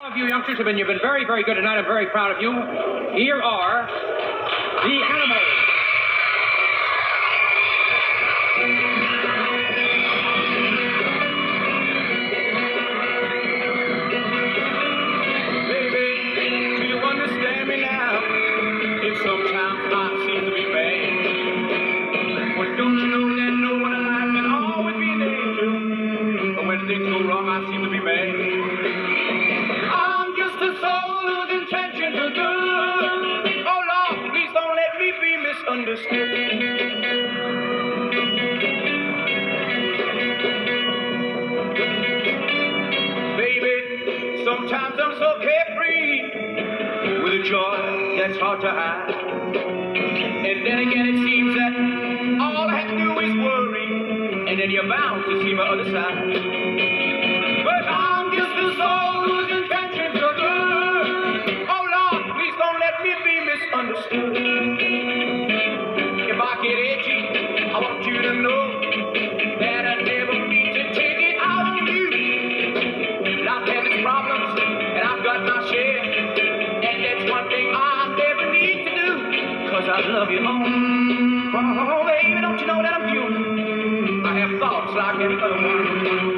All of you youngsters you've been very, very good tonight. I'm very proud of you. Here are the animals. Baby, do you understand me now? If sometimes I seem to be bad, well, don't you know that no one alive can always be an angel? But when things go wrong, I seem to be mad. I'm just a soul whose intentions are good. Oh Lord, please don't let me be misunderstood. Baby, sometimes I'm so carefree with a joy that's hard to hide. And then again it seems that all I have to do is worry, and then you're bound to see my other side. But I'm just a soul whose intentions are good. Oh Lord, please don't let me be misunderstood. If I get itchy, I want you to know that I never mean to take it out on you. Life has its problems, and I've got my share. And that's one thing I never need to do, 'cause I love you. Oh, baby, don't you know that I'm human? I have thoughts like any other one.